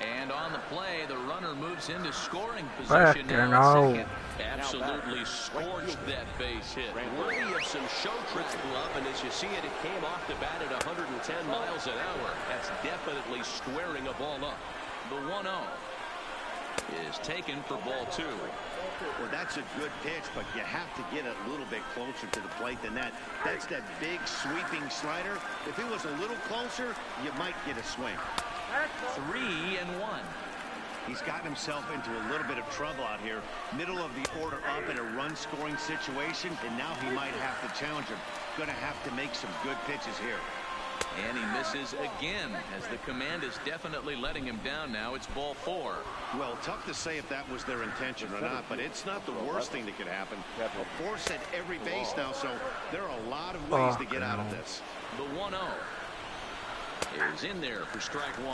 Speaker 5: And on the play, the runner moves into scoring position now at second. Absolutely scorched that base hit. Worthy of some show track love, and as you see it, it came off the bat at 110 miles an hour. That's definitely squaring a ball up. The 1-0 is taken for ball 2.
Speaker 1: Well, that's a good pitch, but you have to get a little bit closer to the plate than that. That's that big sweeping slider. If it was a little closer, you might get a swing.
Speaker 5: 3-1.
Speaker 1: He's gotten himself into a little bit of trouble out here. Middle of the order up in a run-scoring situation, and now he might have to challenge him. Going to have to make some good pitches here.
Speaker 5: And he misses again, as the command is definitely letting him down now. It's ball 4.
Speaker 1: Well, tough to say if that was their intention or not, but it's not the worst thing that could happen. A force at every base now, so there are a lot of ways to get out of this.
Speaker 5: The 1-0 is in there for strike 1.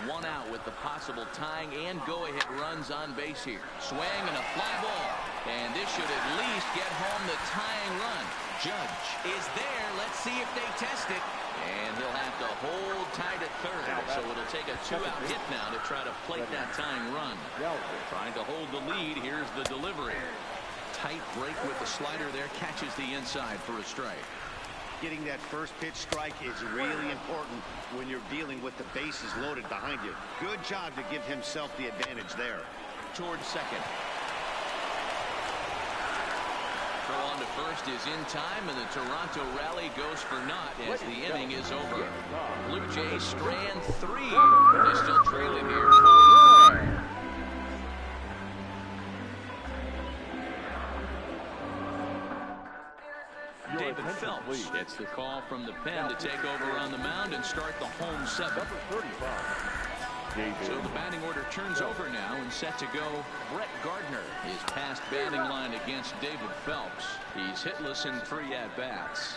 Speaker 5: 1 out with the possible tying and go-ahead runs on base here. Swing and a fly ball. And this should at least get home the tying run. Judge is there. Let's see if they test it. And he'll have to hold tight at third. So it'll take a 2-out hit now to try to plate that tying run. Trying to hold the lead. Here's the delivery. Tight break with the slider there. Catches the inside for a strike.
Speaker 1: Getting that first pitch strike is really important when you're dealing with the bases loaded behind you. Good job to give himself the advantage there.
Speaker 5: Towards second. Throw on to first is in time, and the Toronto rally goes for naught as the inning is over. Blue Jays strand 3. They're still trailing here 4-3. David Phelps gets the call from the pen to take over on the mound and start the home 7. So the batting order turns over now, and set to go. Brett Gardner is past batting line against David Phelps. He's hitless in 3 at-bats.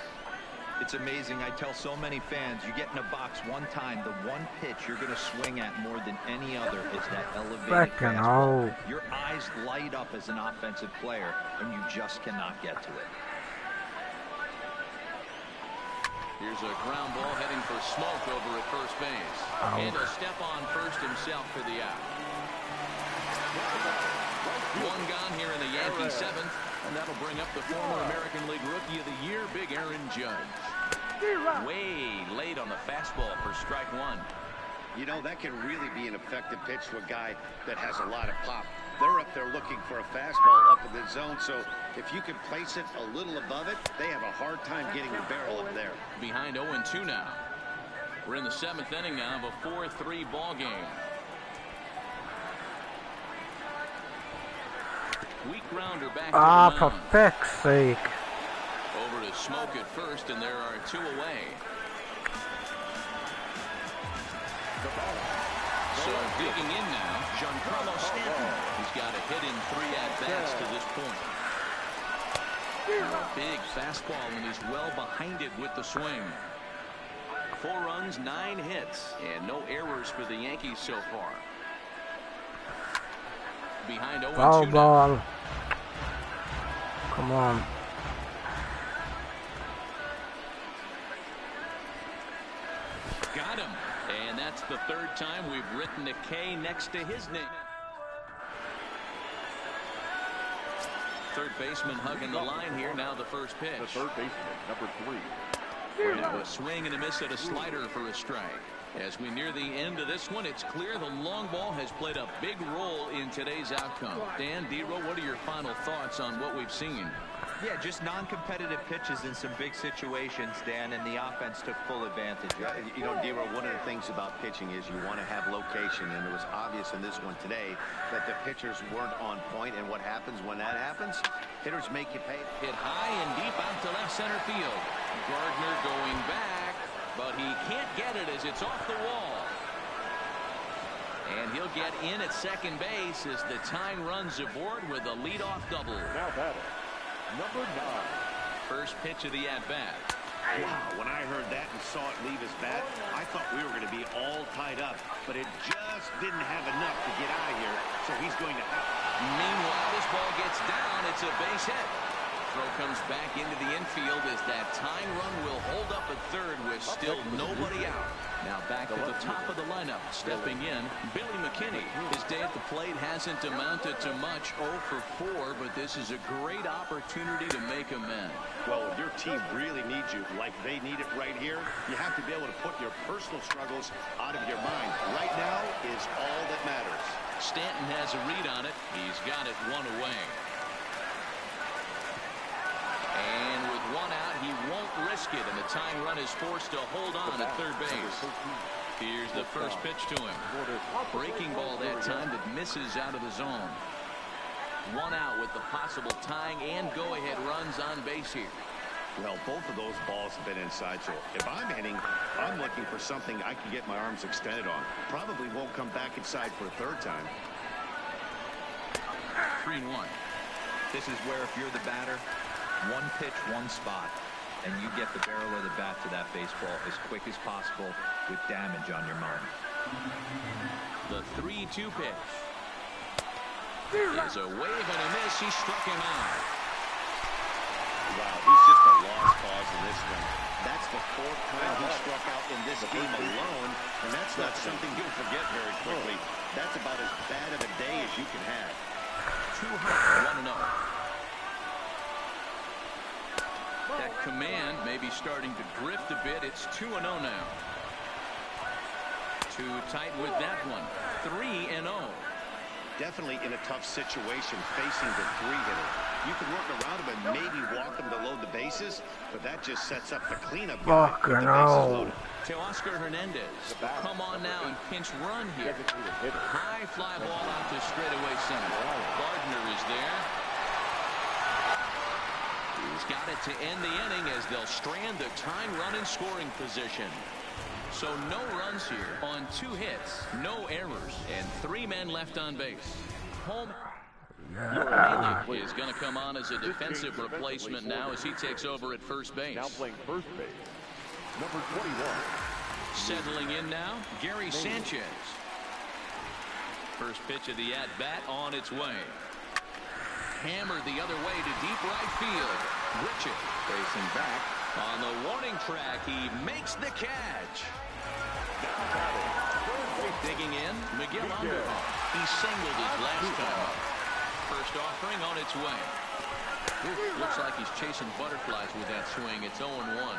Speaker 3: It's amazing. I tell so many fans, you get in a box one time, the one pitch you're going to swing at more than any other is that elevated fastball. Your eyes light up as an offensive player, and you just cannot get to it.
Speaker 5: Here's a ground ball heading for Smoke over at first base. And a step on first himself for the out. 1 gone here in the Yankee 7th, and that'll bring up the former American League Rookie of the Year, Big Aaron Judge. Way late on the fastball for strike 1.
Speaker 1: You know, that can really be an effective pitch to a guy that has a lot of pop. They're up there looking for a fastball up in the zone, so if you can place it a little above it, they have a hard time getting the barrel up there.
Speaker 5: Behind 0-2 now. We're in the 7th inning now of a 4-3 ball game. Weak grounder back to the mound.
Speaker 6: For feck's sake.
Speaker 5: Over to Smoke at first, and there are 2 away. So digging in now, Giancarlo Stanton. He's got a hit in 3 at-bats to this point. Big fastball, and he's well behind it with the swing. 4 runs, 9 hits, and no errors for the Yankees so far. Behind 0-2
Speaker 6: Foul ball. Come on.
Speaker 5: Got him. And that's the 3rd time we've written a K next to his name. Third baseman hugging the line here. Now the first pitch.
Speaker 8: The third baseman, number 3.
Speaker 5: Now a swing and a miss at a slider for a strike. As we near the end of this one, it's clear the long ball has played a big role in today's outcome. Dan, D-Row, what are your final thoughts on what we've seen?
Speaker 3: Yeah, just non-competitive pitches in some big situations, Dan, and the offense took full advantage.
Speaker 1: You know, D-Row, one of the things about pitching is you want to have location, and it was obvious in this one today that the pitchers weren't on point, and what happens when that happens? Hitters make you pay.
Speaker 5: Hit high and deep out to left center field. Gardner going back, but he can't get it as it's off the wall. And he'll get in at second base as the tying runs aboard with a leadoff double.
Speaker 8: Now batting, number 9.
Speaker 5: First pitch of the at-bat.
Speaker 1: Wow, when I heard that and saw it leave his bat, I thought we were going to be all tied up, but it just didn't have enough to get out of here, so he's going to have.
Speaker 5: Meanwhile, this ball gets down. It's a base hit. Throw comes back into the infield as that tying run will hold up at third with still nobody out. Now back to the top of the lineup. Stepping in, Billy McKinney. His day at the plate hasn't amounted to much, 0 for 4, but this is a great opportunity to make amends.
Speaker 1: Well, if your team really needs you like they need it right here, you have to be able to put your personal struggles out of your mind. Right now is all that matters.
Speaker 5: Stanton has a read on it. He's got it one away. And with one out, he won't risk it, and the tying run is forced to hold on at third base. Here's the first pitch to him. Breaking ball that time that misses out of the zone. One out with the possible tying and go-ahead runs on base here.
Speaker 1: Well, both of those balls have been inside, so if I'm hitting, I'm looking for something I can get my arms extended on. Probably won't come back inside for a third time.
Speaker 5: 3-1.
Speaker 3: This is where if you're the batter, one pitch, one spot, and you get the barrel of the bat to that baseball as quick as possible with damage on your mind.
Speaker 5: The 3-2 pitch. It's a wave and a miss. He struck him out.
Speaker 1: Wow, he's just a lost cause in this one. That's the 4th time he struck out in this game alone, and that's not something you'll forget very quickly. That's about as bad of a day as you can have.
Speaker 5: 1-0. That command may be starting to drift a bit. It's 2-0 now. Too tight with that one. 3-0.
Speaker 1: Definitely in a tough situation facing the 3-hitter. You can work around him and maybe walk him to load the bases, but that just sets up the cleanup guy with the bases loaded.
Speaker 5: Teoscar Hernandez will come on now and pinch run here. High fly ball out to straightaway center. Gardner is there. He's got it to end the inning as they'll strand the tying run in scoring position. So no runs here on 2 hits, no errors, and 3 men left on base. Home is going to come on as a defensive replacement now as he takes over at first base.
Speaker 8: Now playing first base, number 21.
Speaker 5: Settling in now, Gary Sanchez. First pitch of the at-bat on its way. Hammered the other way to deep right field. Richard racing back. On the warning track, he makes the catch. Digging in, Miguel Andujar. He singled his last time up. First offering on its way. Looks like he's chasing butterflies with that swing. It's 0-1.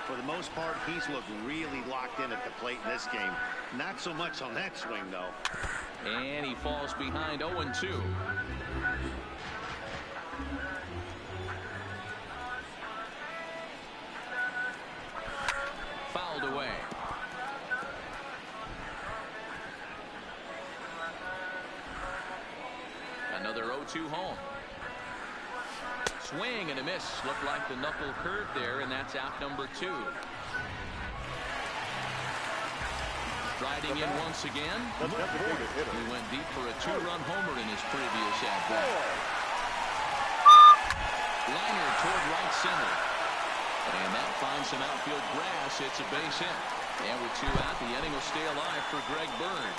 Speaker 1: For the most part, he's looked really locked in at the plate in this game. Not so much on that swing, though.
Speaker 5: And he falls behind 0-2. Fouled away. Another 0-2 home. Swing and a miss. Looked like the knuckle curve there, and that's out number 2. Riding in once again. He went deep for a 2-run homer in his previous at-bat. Liner toward right center. And that finds some outfield grass. It's a base hit. And with 2 out, the inning will stay alive for Greg Bird.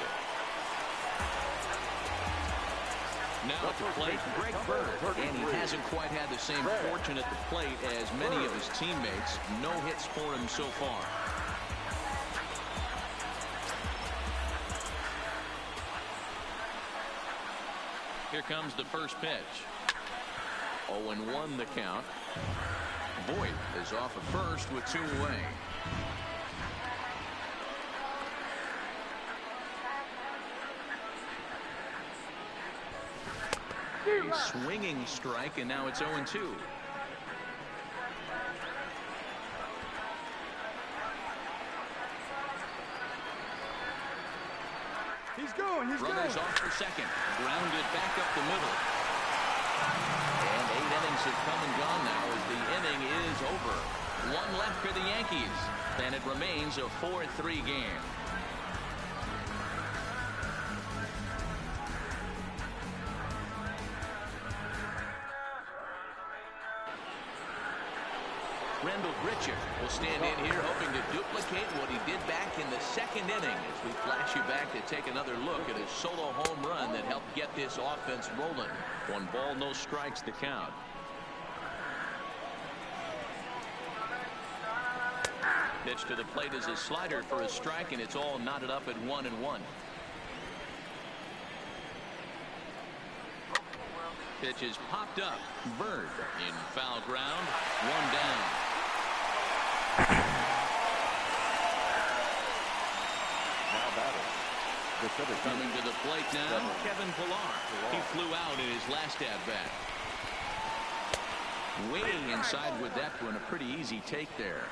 Speaker 5: Now at the plate, Greg Bird. And he hasn't quite had the same fortune at the plate as many of his teammates. No hits for him so far. Here comes the first pitch. 0-1 the count. Voit is off at first with 2 away. A swinging strike, and now it's 0-2.
Speaker 8: He's going.
Speaker 5: Runners off for second. Grounded back up the middle. And 8 innings have come and gone now as the inning is over. 1 left for the Yankees. And it remains a 4-3 game. Randall Grichuk will stand in here hoping to duplicate what he did back in the second inning as we flash you back to take another look at his solo home run that helped get this offense rolling. 1 ball, no strikes to count. Pitch to the plate is a slider for a strike, and it's all knotted up at 1-1. Pitch is popped up. Bird in foul ground. 1 down.
Speaker 8: Now batting. The center fielder.
Speaker 5: Coming to the plate now, Kevin Pillar. He flew out in his last at-bat. Waiting inside with that one, a pretty easy take there.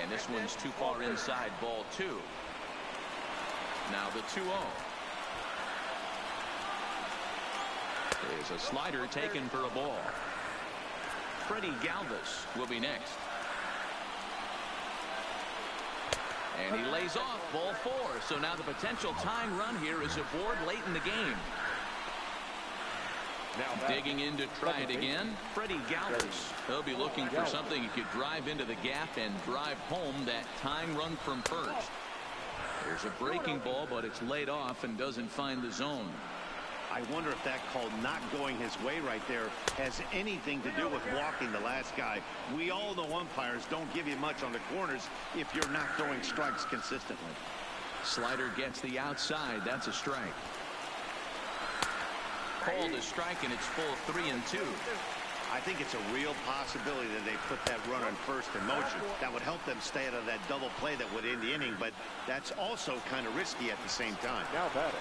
Speaker 5: And this one's too far inside, ball 2. Now the 2-0. There's a slider taken for a ball. Freddie Galvis will be next. And he lays off, ball 4. So now the potential tying run here is aboard late in the game.
Speaker 8: Now
Speaker 5: digging in to try it again, Freddie Galvis. He'll be looking for something he could drive into the gap and drive home that tying run from first. There's a breaking ball, but it's laid off and doesn't find the zone.
Speaker 1: I wonder if that call not going his way right there has anything to do with walking the last guy. We all know umpires don't give you much on the corners if you're not throwing strikes consistently.
Speaker 5: Slider gets the outside. That's a strike. Called a strike, and it's full 3-2.
Speaker 1: I think it's a real possibility that they put that runner in first in motion. That would help them stay out of that double play that would end the inning, but that's also kind of risky at the same time.
Speaker 8: Now batting.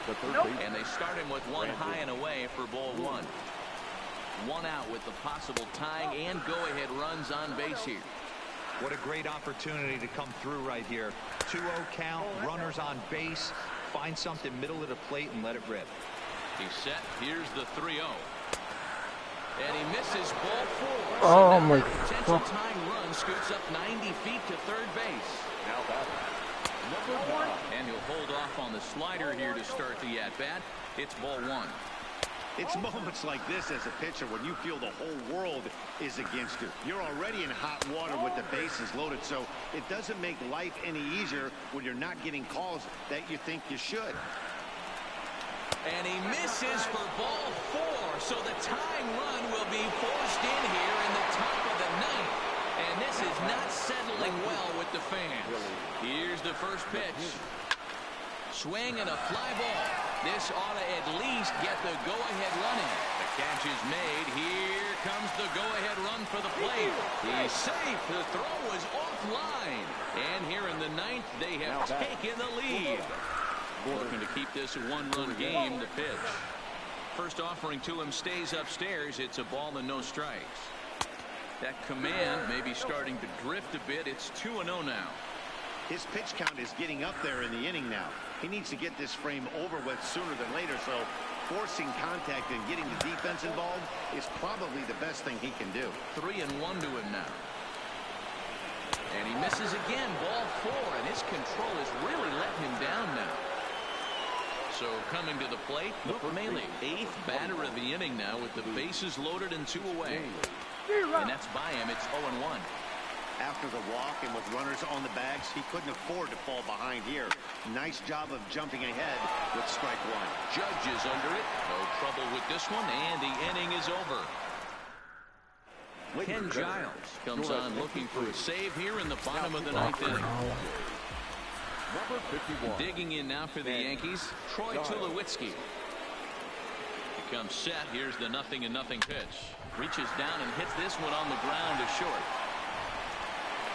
Speaker 8: The third baseman.
Speaker 5: And they start him with 1 high and away for ball 1. 1 out with the possible tying and go-ahead runs on base here.
Speaker 3: What a great opportunity to come through right here. 2-0 count, runners on base. Find something middle of the plate and let it rip.
Speaker 5: He's set. Here's the 3-0. And he misses ball 4.
Speaker 6: Oh,
Speaker 5: so
Speaker 6: my
Speaker 5: potential
Speaker 6: God.
Speaker 5: tying run scoots up 90 feet to third base.
Speaker 8: Now batting. Number 9.
Speaker 5: And he'll hold off on the slider here to start the at-bat. It's ball 1.
Speaker 1: It's moments like this as a pitcher when you feel the whole world is against you. You're already in hot water with the bases loaded, so it doesn't make life any easier when you're not getting calls that you think you should.
Speaker 5: And he misses for ball 4, so the tying run will be forced in here in the top of the 9th. And this is not settling well with the fans. Here's the first pitch. Swing and a fly ball. This ought to at least get the go-ahead running. The catch is made. Here comes the go-ahead run for the plate. He's safe. The throw was offline. And here in the 9th, they have taken the lead. Looking to keep this a 1-run game. The pitch. First offering to him stays upstairs. It's a ball and no strikes. That command may be starting to drift a bit. It's 2-0 now.
Speaker 1: His pitch count is getting up there in the inning now. He needs to get this frame over with sooner than later, so forcing contact and getting the defense involved is probably the best thing he can do.
Speaker 5: 3-1 to him now. And he misses again, ball 4, and his control is really letting him down now. So coming to the plate, Luke Maile, 8th batter of the inning now with the bases loaded and 2 away. And that's by him. It's 0-1.
Speaker 1: After the walk and with runners on the bags, he couldn't afford to fall behind here. Nice job of jumping ahead with strike 1.
Speaker 5: Judge is under it. No trouble with this one, and the inning is over. Ken Giles comes on looking for a save here in the bottom of the 9th inning.
Speaker 8: Number 51.
Speaker 5: Digging in now for the Yankees, Troy Tulowitzki. Becomes set. Here's the 0-0 pitch. Reaches down and hits this one on the ground to short.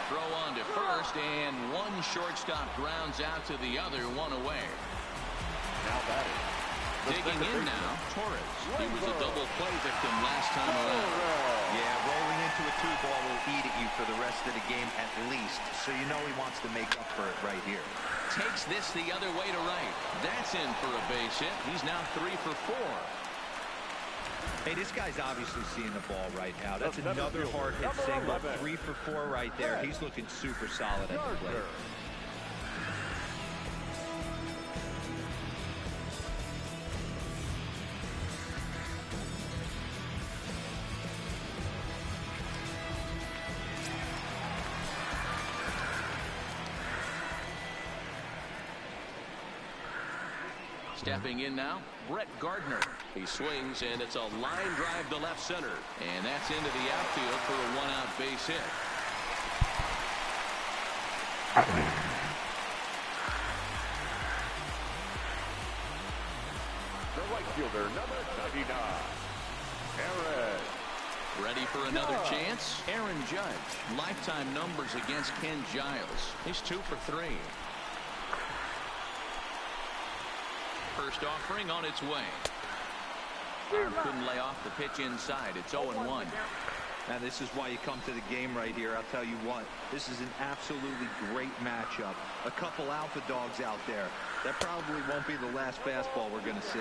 Speaker 5: Throw on to first, and one shortstop grounds out to the other, 1 away.
Speaker 8: Now batting.
Speaker 5: Digging in now, Torres. He was a double play victim last time around.
Speaker 3: Yeah, rolling into a 2-ball will eat at you for the rest of the game at least, so you know he wants to make up for it right here.
Speaker 5: Takes this the other way to right. That's in for a base hit. He's now 3 for 4.
Speaker 3: Hey, this guy's obviously seeing the ball right now. That's another hard hit single. 3 for 4 right there. He's looking super solid at the plate.
Speaker 5: Stepping in now, Brett Gardner. He swings, and it's a line drive to left center. And that's into the outfield for a one-out base hit.
Speaker 8: The right fielder, number 99, Aaron.
Speaker 5: Ready for another chance? Aaron Judge. Lifetime numbers against Ken Giles. He's 2 for 3. First offering on its way. Arm couldn't lay off the pitch inside. It's 0-1.
Speaker 3: Now this is why you come to the game right here. I'll tell you what, this is an absolutely great matchup. A couple alpha dogs out there. That probably won't be the last fastball we're going to see.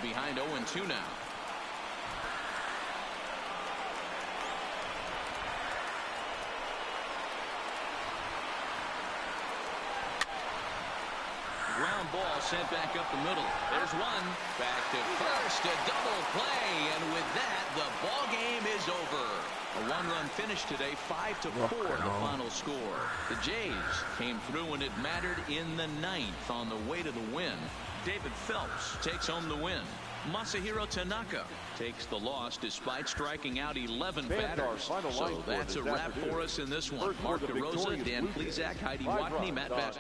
Speaker 5: Behind 0-2 now. Ground ball sent back up the middle. There's one. Back to first. A double play. And with that, the ball game is over. A one-run finish today. 5-4 the final score. The Jays came through when it mattered in the 9th on the way to the win. David Phelps takes home the win. Masahiro Tanaka takes the loss despite striking out 11 batters. So that's a wrap for us in this one. Mark DeRosa, Dan Plesac, Heidi Watney, Matt Bass.